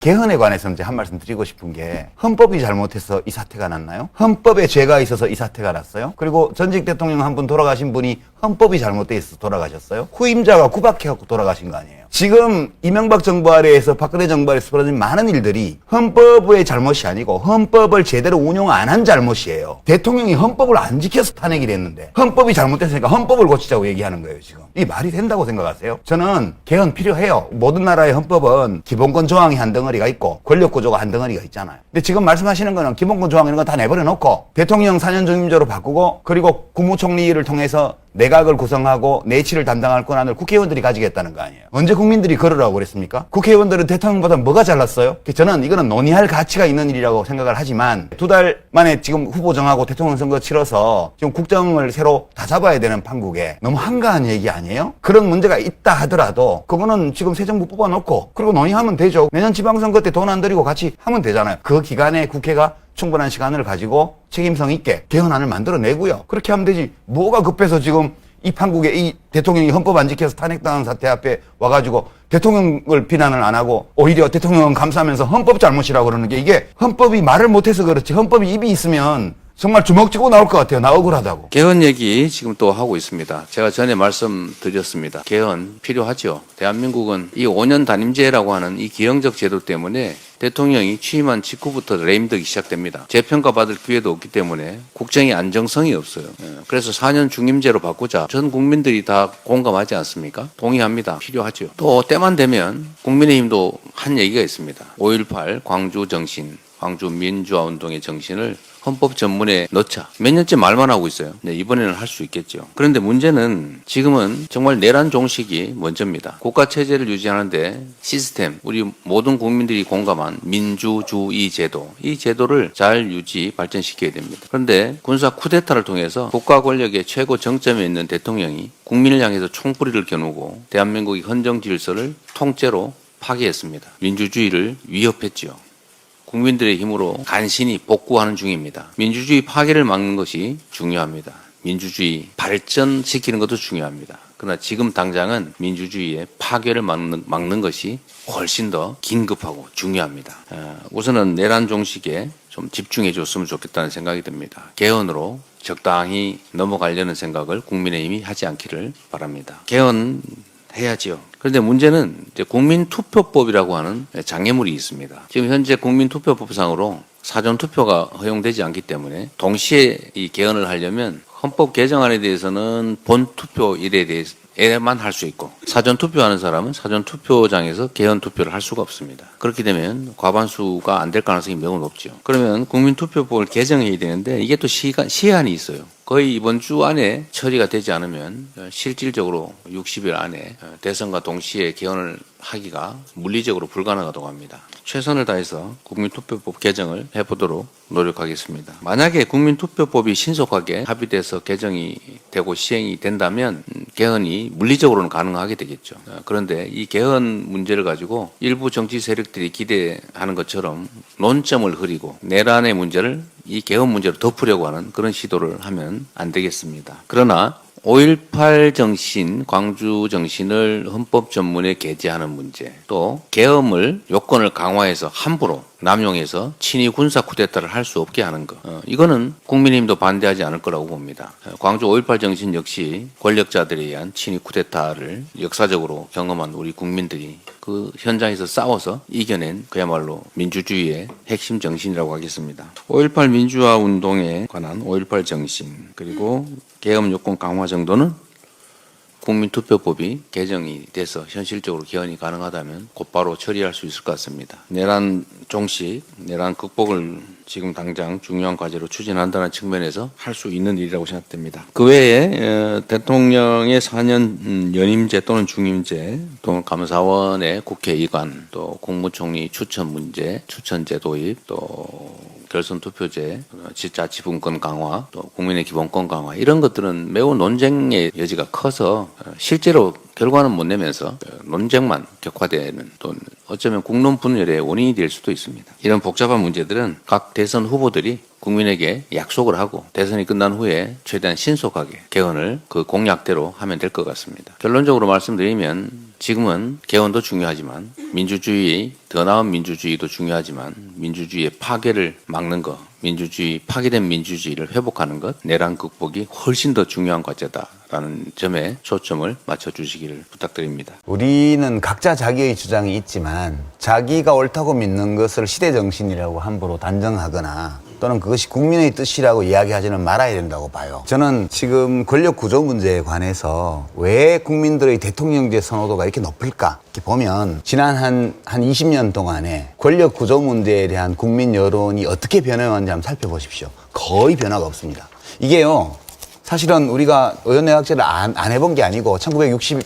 개헌에 관해서 이제 한 말씀 드리고 싶은 게 헌법이 잘못해서 이 사태가 났나요? 헌법에 죄가 있어서 이 사태가 났어요? 그리고 전직 대통령 한 분 돌아가신 분이 헌법이 잘못돼 있어서 돌아가셨어요? 후임자가 구박해갖고 돌아가신 거 아니에요? 지금 이명박 정부 아래에서 박근혜 정부 아래에서 벌어진 많은 일들이 헌법의 잘못이 아니고 헌법을 제대로 운용 안 한 잘못이에요. 대통령이 헌법을 안 지켜서 탄핵이 됐는데 헌법이 잘못됐으니까 헌법을 고치자고 얘기하는 거예요, 지금. 이 말이 된다고 생각하세요? 저는 개헌 필요해요. 모든 나라의 헌법은 기본권 조항이 한 덩어리가 있고 권력 구조가 한 덩어리가 있잖아요. 근데 지금 말씀하시는 거는 기본권 조항 이런 거 다 내버려 놓고 대통령 4년 중임제로 바꾸고 그리고 국무총리를 통해서 내각을 구성하고 내치를 담당할 권한을 국회의원들이 가지겠다는 거 아니에요. 언제 국민들이 그러라고 그랬습니까? 국회의원들은 대통령보다 뭐가 잘났어요? 저는 이거는 논의할 가치가 있는 일이라고 생각을 하지만 2달 만에 지금 후보 정하고 대통령 선거 치러서 지금 국정을 새로 다 잡아야 되는 판국에 너무 한가한 얘기 아니에요? 그런 문제가 있다 하더라도 그거는 지금 새 정부 뽑아놓고 그리고 논의하면 되죠. 내년 지방선거 때 돈 안 들이고 같이 하면 되잖아요. 그 기간에 국회가 충분한 시간을 가지고 책임성 있게 개헌안을 만들어내고요. 그렇게 하면 되지. 뭐가 급해서 지금 이 판국에 이 대통령이 헌법 안 지켜서 탄핵당한 사태 앞에 와가지고 대통령을 비난을 안 하고 오히려 대통령은 감싸면서 헌법 잘못이라고 그러는 게 이게 헌법이 말을 못해서 그렇지 헌법이 입이 있으면 정말 주먹 쥐고 나올 것 같아요. 나 억울하다고. 개헌 얘기 지금 또 하고 있습니다. 제가 전에 말씀드렸습니다. 개헌 필요하죠. 대한민국은 이 5년 단임제라고 하는 이 기형적 제도 때문에 대통령이 취임한 직후부터 레임덕이 시작됩니다. 재평가받을 기회도 없기 때문에 국정의 안정성이 없어요. 그래서 4년 중임제로 바꾸자. 전 국민들이 다 공감하지 않습니까? 동의합니다. 필요하죠. 또 때만 되면 국민의힘도 한 얘기가 있습니다. 5.18 광주 정신, 광주 민주화 운동의 정신을 헌법 전문에 넣자. 몇 년째 말만 하고 있어요. 네, 이번에는 할 수 있겠죠. 그런데 문제는 지금은 정말 내란 종식이 먼저입니다. 국가 체제를 유지하는데 시스템, 우리 모든 국민들이 공감한 민주주의 제도, 이 제도를 잘 유지, 발전시켜야 됩니다. 그런데 군사 쿠데타를 통해서 국가 권력의 최고 정점에 있는 대통령이 국민을 향해서 총뿌리를 겨누고 대한민국의 헌정 질서를 통째로 파괴했습니다. 민주주의를 위협했지요. 국민들의 힘으로 간신히 복구하는 중입니다. 민주주의 파괴를 막는 것이 중요합니다. 민주주의 발전시키는 것도 중요합니다. 그러나 지금 당장은 민주주의의 파괴를 막는 것이 훨씬 더 긴급하고 중요합니다. 우선은 내란 종식에 좀 집중해 줬으면 좋겠다는 생각이 듭니다. 개헌으로 적당히 넘어가려는 생각을 국민의힘이 하지 않기를 바랍니다. 개헌 해야지요. 그런데 문제는 이제 국민투표법이라고 하는 장애물이 있습니다. 지금 현재 국민투표법상으로 사전투표가 허용되지 않기 때문에 동시에 이 개헌을 하려면 헌법 개정안에 대해서는 본투표일에 대해서만 할 수 있고 사전투표하는 사람은 사전투표장에서 개헌투표를 할 수가 없습니다. 그렇게 되면 과반수가 안 될 가능성이 매우 높죠. 그러면 국민투표법을 개정해야 되는데 이게 또 시한이 있어요. 거의 이번 주 안에 처리가 되지 않으면 실질적으로 60일 안에 대선과 동시에 개헌을 하기가 물리적으로 불가능하다고 합니다. 최선을 다해서 국민투표법 개정을 해보도록 노력하겠습니다. 만약에 국민투표법이 신속하게 합의돼서 개정이 되고 시행이 된다면 개헌이 물리적으로는 가능하게 되겠죠. 그런데 이 개헌 문제를 가지고 일부 정치 세력들이 기대하는 것처럼 논점을 흐리고 내란의 문제를 이 개헌 문제로 덮으려고 하는 그런 시도를 하면 안 되겠습니다. 그러나 5.18 정신, 광주 정신을 헌법 전문에 게재하는 문제, 또 계엄을 요건을 강화해서 함부로 남용해서 친위 군사 쿠데타를 할 수 없게 하는 것, 이거는 국민의힘도 반대하지 않을 거라고 봅니다. 광주 5.18 정신 역시 권력자들에 의한 친위 쿠데타를 역사적으로 경험한 우리 국민들이 그 현장에서 싸워서 이겨낸 그야말로 민주주의의 핵심 정신이라고 하겠습니다. 5.18 민주화 운동에 관한 5.18 정신, 그리고 계엄 요건 강화 정도는 국민투표법이 개정이 돼서 현실적으로 개헌이 가능하다면 곧바로 처리할 수 있을 것 같습니다. 내란 종식, 내란 극복을 지금 당장 중요한 과제로 추진한다는 측면에서 할 수 있는 일이라고 생각됩니다. 그 외에 대통령의 4년 연임제 또는 중임제, 또 감사원의 국회 이관, 또 국무총리 추천 문제, 추천제 도입, 또 결선 투표제, 지자치분권 강화, 또 국민의 기본권 강화, 이런 것들은 매우 논쟁의 여지가 커서 실제로 결과는 못 내면서 논쟁만 격화되는, 또 어쩌면 국론 분열의 원인이 될 수도 있습니다. 이런 복잡한 문제들은 각 대선 후보들이 국민에게 약속을 하고 대선이 끝난 후에 최대한 신속하게 개헌을 그 공약대로 하면 될 것 같습니다. 결론적으로 말씀드리면 지금은 개헌도 중요하지만 민주주의, 더 나은 민주주의도 중요하지만 민주주의의 파괴를 막는 것, 민주주의, 파괴된 민주주의를 회복하는 것, 내란 극복이 훨씬 더 중요한 과제다라는 점에 초점을 맞춰주시기를 부탁드립니다. 우리는 각자 자기의 주장이 있지만 자기가 옳다고 믿는 것을 시대정신이라고 함부로 단정하거나 또는 그것이 국민의 뜻이라고 이야기하지는 말아야 된다고 봐요. 저는 지금 권력 구조 문제에 관해서 왜 국민들의 대통령제 선호도가 이렇게 높을까? 이렇게 보면 지난 한 20년 동안에 권력 구조 문제에 대한 국민 여론이 어떻게 변해왔는지 한번 살펴보십시오. 거의 변화가 없습니다. 이게요, 사실은 우리가 의원내각제를 안 해본 게 아니고 1960년,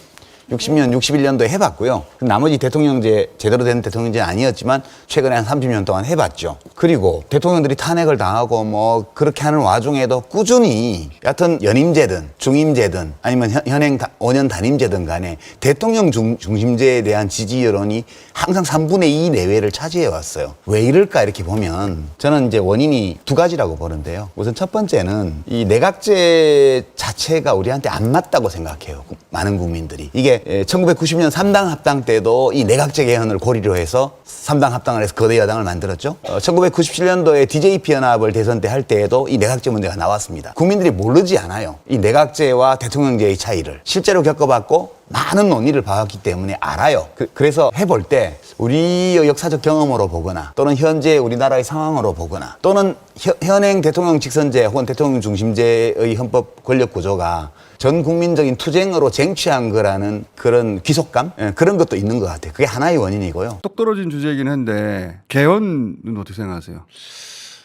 61년도에 해봤고요. 나머지 대통령제, 제대로 된 대통령제는 아니었지만 최근에 한 30년 동안 해봤죠. 그리고 대통령들이 탄핵을 당하고 뭐 그렇게 하는 와중에도 꾸준히 여하튼 연임제든 중임제든 아니면 현행 5년 단임제든 간에 대통령 중심제에 대한 지지 여론이 항상 3분의 2 내외를 차지해 왔어요. 왜 이럴까 이렇게 보면 저는 이제 원인이 두 가지라고 보는데요. 우선 첫 번째는 이 내각제 자체가 우리한테 안 맞다고 생각해요. 많은 국민들이. 이게 1990년 3당 합당 때도 이 내각제 개헌을 고리로 해서 3당 합당을 해서 거대 여당을 만들었죠. 1997년도에 DJP 연합을 대선 때 할 때에도 이 내각제 문제가 나왔습니다. 국민들이 모르지 않아요. 이 내각제와 대통령제의 차이를 실제로 겪어봤고 많은 논의를 봐왔기 때문에 알아요. 그래서 해볼 때 우리의 역사적 경험으로 보거나 또는 현재 우리나라의 상황으로 보거나 또는 현행 대통령 직선제 혹은 대통령 중심제의 헌법 권력 구조가 전 국민적인 투쟁으로 쟁취한 거라는 그런 귀속감? 그런 것도 있는 것 같아요. 그게 하나의 원인이고요. 똑 떨어진 주제이긴 한데 개헌은 어떻게 생각하세요?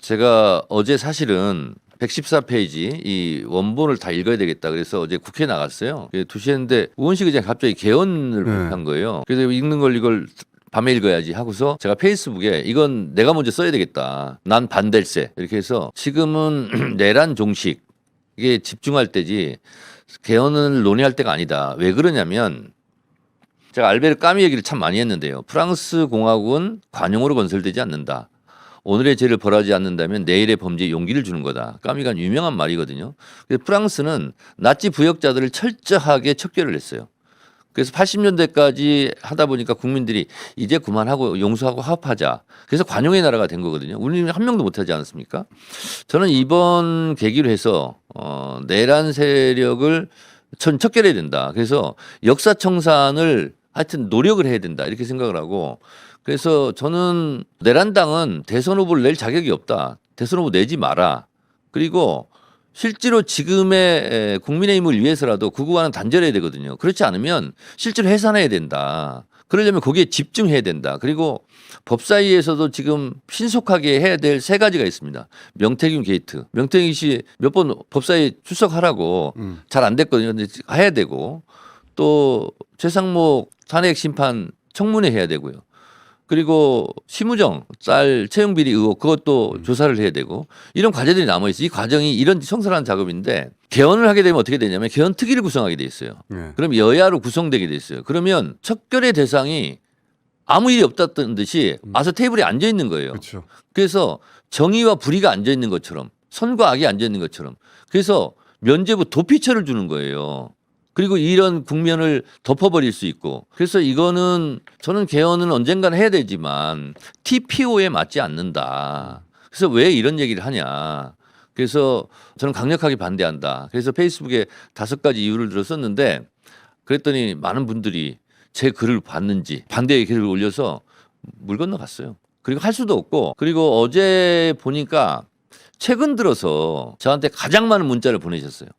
제가 어제 사실은 114페이지 이 원본을 다 읽어야 되겠다. 그래서 어제 국회에 나갔어요. 2시에 했는데 의원실 의장이 갑자기 개헌을 한 거예요. 그래서 읽는 걸 이걸 밤에 읽어야지 하고서 제가 페이스북에 이건 내가 먼저 써야 되겠다. 난 반댈세. 이렇게 해서 지금은 내란 종식 이게 집중할 때지 개헌을 논의할 때가 아니다. 왜 그러냐면 제가 알베르 까미 얘기를 참 많이 했는데요. 프랑스 공화국은 관용으로 건설되지 않는다. 오늘의 죄를 벌하지 않는다면 내일의 범죄에 용기를 주는 거다. 까미가 유명한 말이거든요. 그래서 프랑스는 나치 부역자들을 철저하게 척결을 했어요. 그래서 80년대까지 하다 보니까 국민들이 이제 그만하고 용서하고 화합하자. 그래서 관용의 나라가 된 거거든요. 우리는 한 명도 못하지 않았습니까? 저는 이번 계기로 해서 내란 세력을 척결해야 된다. 그래서 역사청산을 하여튼 노력을 해야 된다. 이렇게 생각을 하고 그래서 저는 내란당은 대선 후보를 낼 자격이 없다. 대선 후보 내지 마라. 그리고 실제로 지금의 국민의힘을 위해서라도 그거와는 단절해야 되거든요. 그렇지 않으면 실제로 해산해야 된다. 그러려면 거기에 집중해야 된다. 그리고 법사위에서도 지금 신속하게 해야 될 세 가지가 있습니다. 명태균 게이트. 명태균 씨 몇 번 법사위 출석하라고 잘 안 됐거든요. 근데 해야 되고 또 최상목 탄핵 심판 청문회 해야 되고요. 그리고 심우정 쌀 채용 비리 의혹 그것도 조사를 해야 되고 이런 과제들이 남아 있어요. 이 과정이 이런 청산한 작업인데 개헌을 하게 되면 어떻게 되냐면 개헌 특위를 구성하게 돼 있어요. 그럼 여야로 구성되게 돼 있어요. 그러면 척결의 대상이 아무 일이 없다던 듯이 와서 테이블에 앉아 있는 거예요. 그렇죠. 그래서 정의와 불의가 앉아 있는 것처럼 선과 악이 앉아 있는 것처럼 그래서 면죄부 도피처를 주는 거예요. 그리고 이런 국면을 덮어버릴 수 있고 그래서 이거는 저는 개헌은 언젠가는 해야 되지만 TPO에 맞지 않는다. 그래서 왜 이런 얘기를 하냐. 그래서 저는 강력하게 반대한다. 그래서 페이스북에 5가지 이유를 들었었는데 그랬더니 많은 분들이 제 글을 봤는지 반대의 글을 올려서 물 건너갔어요. 그리고 할 수도 없고 그리고 어제 보니까 최근 들어서 저한테 가장 많은 문자를 보내셨어요.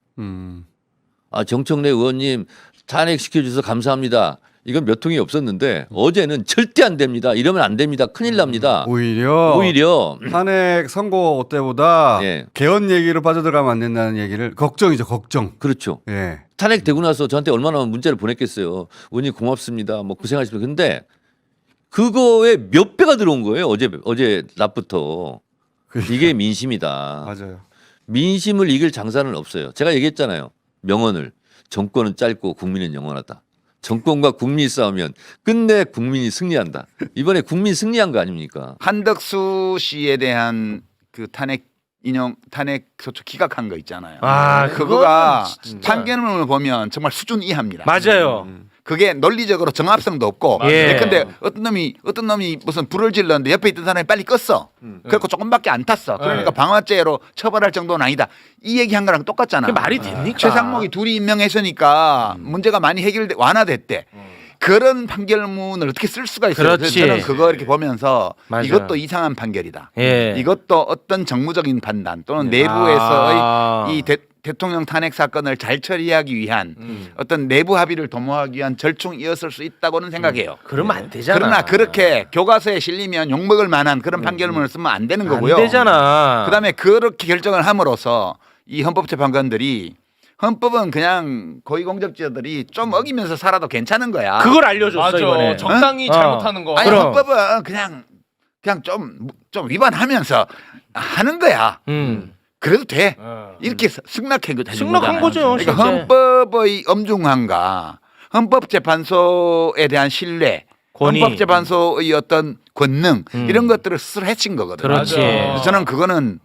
정청래 의원님 탄핵시켜 주셔서 감사합니다. 이건 몇 통이 없었는데 어제는 절대 안 됩니다. 이러면 안 됩니다. 큰일 납니다. 오히려 탄핵 선고 때보다 예. 개헌 얘기로 빠져들어가면 안 된다는 얘기를 걱정이죠. 걱정. 그렇죠. 예. 탄핵 되고 나서 저한테 얼마나 문자를 보냈겠어요. 의원님 고맙습니다. 뭐 고생하십니다. 근데 그거에 몇 배가 들어온 거예요. 어제 낮부터. 이게 민심이다. 맞아요. 민심을 이길 장사는 없어요. 제가 얘기했잖아요. 명언을 정권은 짧고 국민은 영원하다. 정권과 국민이 싸우면 끝내 국민이 승리한다. 이번에 국민 승리한 거 아닙니까? 한덕수 씨에 대한 그 탄핵 소추 기각한 거 있잖아요. 아, 그거가 그거는 진짜. 판결문을 보면 정말 수준 이하입니다. 맞아요. 그게 논리적으로 정합성도 없고. 예. 근데 어떤 놈이 무슨 불을 질렀는데 옆에 있던 사람이 빨리 껐어. 그래갖고 조금밖에 안 탔어. 그러니까 방화죄로 처벌할 정도는 아니다. 이 얘기한 거랑 똑같잖아. 그게 말이 됩니까? 최상목이 둘이 임명했으니까 문제가 많이 완화됐대. 그런 판결문을 어떻게 쓸 수가 있어요? 그렇지. 그래서 저는 그거 이렇게 보면서 맞아요. 이것도 이상한 판결이다. 예. 이것도 어떤 정무적인 판단 또는 아. 내부에서의 이 대통령 탄핵 사건을 잘 처리하기 위한 어떤 내부 합의를 도모하기 위한 절충이었을 수 있다고는 생각해요. 그러면 안 되잖아. 그러나 그렇게 교과서에 실리면 욕먹을 만한 그런 판결문을 쓰면 안 되는 거고요. 안 되잖아. 그다음에 그렇게 결정을 함으로써 이 헌법재판관들이 헌법은 그냥 고위공직자들이 좀 어기면서 살아도 괜찮은 거야. 그걸 알려줬어 맞아. 이번에. 적당히 어? 잘못하는 거. 아니 그럼. 헌법은 그냥 좀 위반하면서 하는 거야. 그래도 돼. 이렇게 승낙한 거다. 승낙한 거죠, 그러니까 실제. 헌법의 엄중함과 헌법재판소에 대한 신뢰, 권위. 헌법재판소의 어떤 권능 이런 것들을 스스로 해친 거거든요. 그렇지. 그래서 저는 그거는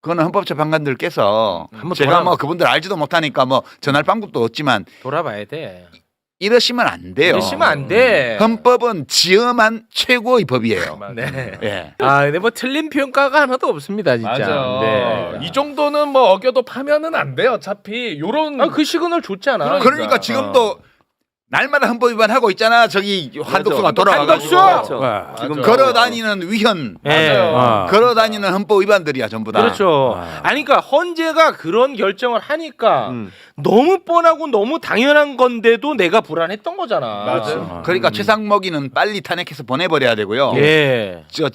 헌법재판관들께서 한번 제가 뭐 그분들 알지도 못하니까 뭐 전할 방법도 없지만 돌아봐야 돼. 이러시면 안 돼요. 이러시면 안 돼. 헌법은 지엄한 최고의 법이에요. 네. 예. 아 근데 뭐 틀린 평가가 하나도 없습니다 진짜. 맞아. 네. 이 정도는 뭐 어겨도 파면은 안 돼. 어차피 요런 그 시그널 줬잖아. 그러니까 지금도 날마다 헌법 위반하고 있잖아. 저기 한독수가 돌아와가지고 한덕수. 지금 걸어 다니는 위헌, 맞아요. 걸어 다니는 헌법 위반들이야 전부 다. 그렇죠. 아니 그러니까 헌재가 그런 결정을 하니까 너무 뻔하고 너무 당연한 건데도 내가 불안했던 거잖아. 맞아요. 그러니까 최상목이는 빨리 탄핵해서 보내버려야 되고요. 예. 저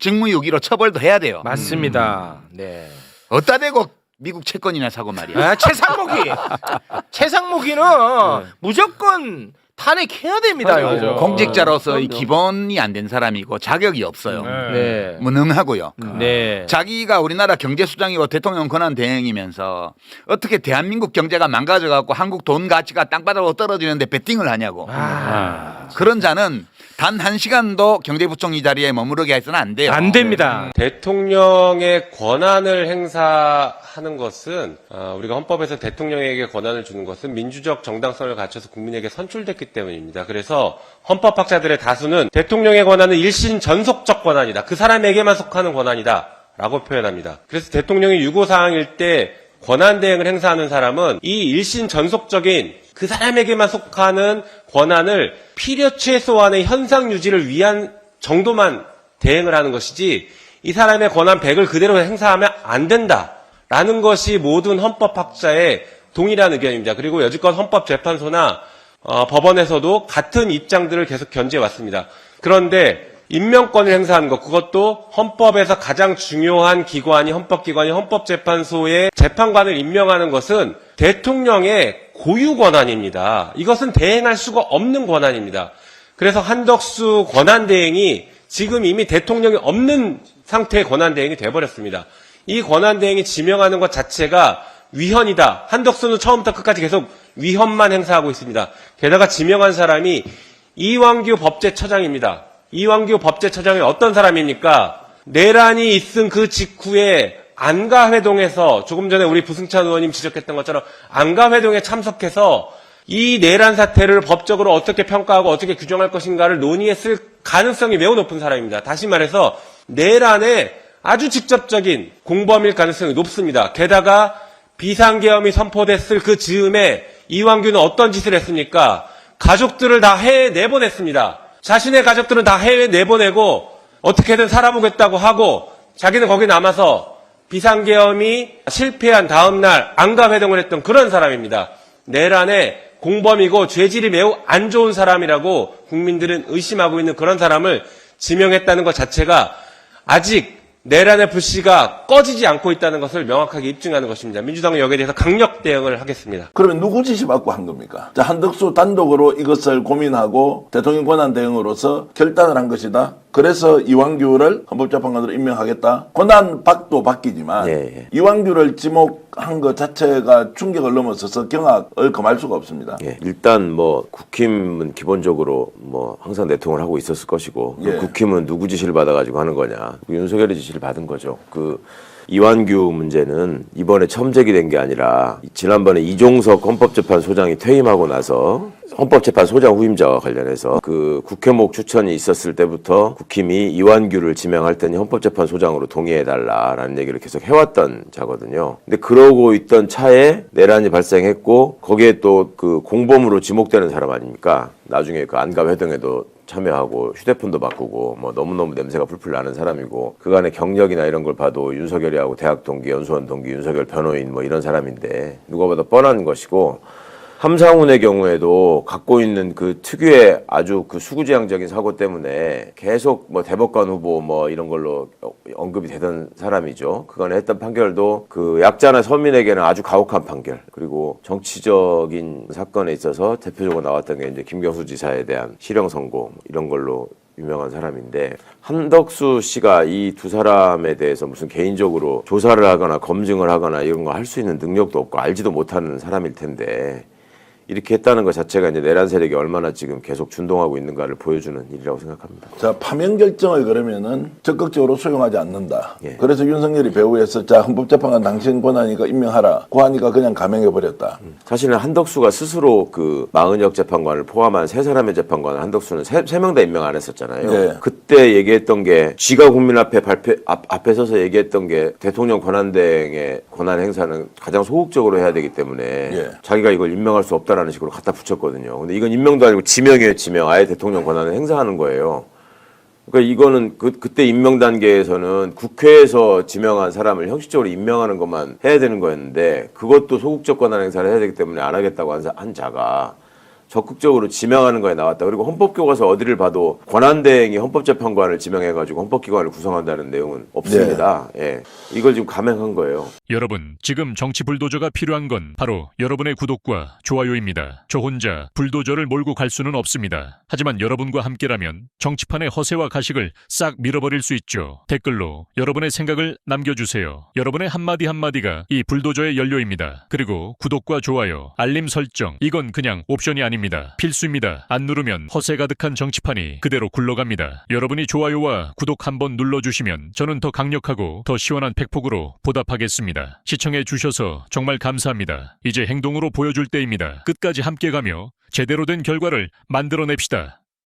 직무유기로 처벌도 해야 돼요. 맞습니다. 네. 어디다 대고 미국 채권이나 사고 말이야. 아, 최상목이는 무조건 탄핵해야 됩니다. 맞아. 이거. 공직자로서의 기본이 안 된 사람이고 자격이 없어요. 네. 무능하고요. 네. 자기가 우리나라 경제수장이고 대통령 권한 대행이면서 어떻게 대한민국 경제가 망가져갖고 한국 돈 가치가 땅바닥으로 떨어지는데 베팅을 하냐고. 그런 자는 단 한 시간도 경제부총리 자리에 머무르게 해서는 안 돼요. 안 됩니다. 대통령의 권한을 행사하는 것은 우리가 헌법에서 대통령에게 권한을 주는 것은 민주적 정당성을 갖춰서 국민에게 선출됐기 때문입니다. 그래서 헌법학자들의 다수는 대통령의 권한은 일신 전속적 권한이다. 그 사람에게만 속하는 권한이다. 라고 표현합니다. 그래서 대통령이 유고사항일 때 권한 대행을 행사하는 사람은 이 일신 전속적인 그 사람에게만 속하는 권한을 필요 최소한의 현상 유지를 위한 정도만 대행을 하는 것이지 이 사람의 권한 100을 그대로 행사하면 안 된다라는 것이 모든 헌법학자의 동일한 의견입니다. 그리고 여지껏 헌법재판소나 법원에서도 같은 입장들을 계속 견지해왔습니다. 그런데 임명권을 행사하는 것, 그것도 헌법에서 가장 중요한 기관이 헌법기관이 헌법재판소의 재판관을 임명하는 것은 대통령의 고유 권한입니다. 이것은 대행할 수가 없는 권한입니다. 그래서 한덕수 권한대행이 지금 이미 대통령이 없는 상태의 권한대행이 돼버렸습니다. 이 권한대행이 지명하는 것 자체가 위헌이다. 한덕수는 처음부터 끝까지 계속 위헌만 행사하고 있습니다. 게다가 지명한 사람이 이완규 법제처장입니다. 이완규 법제처장이 어떤 사람입니까? 내란이 있은 그 직후에 안가회동에서 조금 전에 우리 부승찬 의원님 지적했던 것처럼 안가회동에 참석해서 이 내란 사태를 법적으로 어떻게 평가하고 어떻게 규정할 것인가를 논의했을 가능성이 매우 높은 사람입니다. 다시 말해서 내란에 아주 직접적인 공범일 가능성이 높습니다. 게다가 비상계엄이 선포됐을 그 즈음에 이완규는 어떤 짓을 했습니까? 가족들을 다 해외 내보냈습니다. 자신의 가족들은 다 해외 내보내고 어떻게든 살아보겠다고 하고 자기는 거기 남아서 비상계엄이 실패한 다음 날 안가회동을 했던 그런 사람입니다. 내란의 공범이고 죄질이 매우 안 좋은 사람이라고 국민들은 의심하고 있는 그런 사람을 지명했다는 것 자체가 아직 내란의 불씨가 꺼지지 않고 있다는 것을 명확하게 입증하는 것입니다. 민주당은 여기에 대해서 강력 대응을 하겠습니다. 그러면 누구 지시받고 한 겁니까? 자, 한덕수 단독으로 이것을 고민하고 대통령 권한 대응으로서 결단을 한 것이다. 그래서 이완규를 헌법재판관으로 임명하겠다. 권한박도 바뀌지만 이완규를 지목한 것 자체가 충격을 넘어서서 경악을 금할 수가 없습니다. 일단 뭐 국힘은 기본적으로 뭐 항상 내통을 하고 있었을 것이고 그 국힘은 누구 지시를 받아가지고 하는 거냐? 윤석열의 지시를 받은 거죠. 이완규 문제는 이번에 처음 제기된 게 아니라 지난번에 이종석 헌법재판소장이 퇴임하고 나서 헌법재판소장 후임자와 관련해서 그 국회목 추천이 있었을 때부터 국힘이 이완규를 지명할 때는 헌법재판소장으로 동의해달라라는 얘기를 계속 해왔던 자거든요. 근데 그러고 있던 차에 내란이 발생했고 거기에 또 그 공범으로 지목되는 사람 아닙니까? 나중에 그 안가 회동에도 참여하고 휴대폰도 바꾸고 뭐 너무너무 냄새가 풀풀 나는 사람이고 그간의 경력이나 이런 걸 봐도 윤석열이하고 대학 동기, 연수원 동기, 윤석열 변호인 뭐 이런 사람인데 누가 봐도 뻔한 것이고 함상훈의 경우에도 갖고 있는 그 특유의 아주 그 수구지향적인 사고 때문에 계속 뭐 대법관 후보 뭐 이런 걸로 언급이 되던 사람이죠. 그간에 했던 판결도 그 약자나 서민에게는 아주 가혹한 판결, 그리고 정치적인 사건에 있어서 대표적으로 나왔던 게 이제 김경수 지사에 대한 실형 선고 이런 걸로 유명한 사람인데, 한덕수 씨가 이 두 사람에 대해서 무슨 개인적으로 조사를 하거나 검증을 하거나 이런 거 할 수 있는 능력도 없고 알지도 못하는 사람일 텐데 이렇게 했다는 것 자체가 이제 내란 세력이 얼마나 지금 계속 준동하고 있는가를 보여주는 일이라고 생각합니다. 자, 파면 결정을 그러면은 적극적으로 수용하지 않는다. 예. 그래서 윤석열이 배후에서 자, 헌법재판관 당신 권한이니까 임명하라. 고하니까 그냥 감행해버렸다. 사실은 한덕수가 스스로 그 마은혁 재판관을 포함한 세 사람의 재판관을 한덕수는 세 명 다 임명 안 했었잖아요. 네. 그때 얘기했던 게 쥐가 국민 앞에 앞에 서서 얘기했던 게 대통령 권한대행의 권한 행사는 가장 소극적으로 해야 되기 때문에 예. 자기가 이걸 임명할 수 없다라는 식으로 갖다 붙였거든요. 근데 이건 임명도 아니고 지명이에요, 지명. 아예 대통령 권한을 행사하는 거예요. 그러니까 이거는 그때 임명 단계에서는 국회에서 지명한 사람을 형식적으로 임명하는 것만 해야 되는 거였는데 그것도 소극적 권한 행사를 해야 되기 때문에 안 하겠다고 한 자가 적극적으로 지명하는 거에 나왔다. 그리고 헌법교과서 어디를 봐도 권한대행이 헌법재판관을 지명해가지고 헌법기관을 구성한다는 내용은 없습니다. 예, 이걸 지금 감행한 거예요. 여러분, 지금 정치 불도저가 필요한 건 바로 여러분의 구독과 좋아요입니다. 저 혼자 불도저를 몰고 갈 수는 없습니다. 하지만 여러분과 함께라면 정치판의 허세와 가식을 싹 밀어버릴 수 있죠. 댓글로 여러분의 생각을 남겨주세요. 여러분의 한마디 한마디가 이 불도저의 연료입니다. 그리고 구독과 좋아요, 알림 설정, 이건 그냥 옵션이 아닙니다. 필수입니다. 안 누르면 허세 가득한 정치판이 그대로 굴러갑니다. 여러분이 좋아요와 구독 한번 눌러주시면 저는 더 강력하고 더 시원한 팩폭으로 보답하겠습니다. 시청해 주셔서 정말 감사합니다. 이제 행동으로 보여줄 때입니다. 끝까지 함께 가며 제대로 된 결과를 만들어냅시다.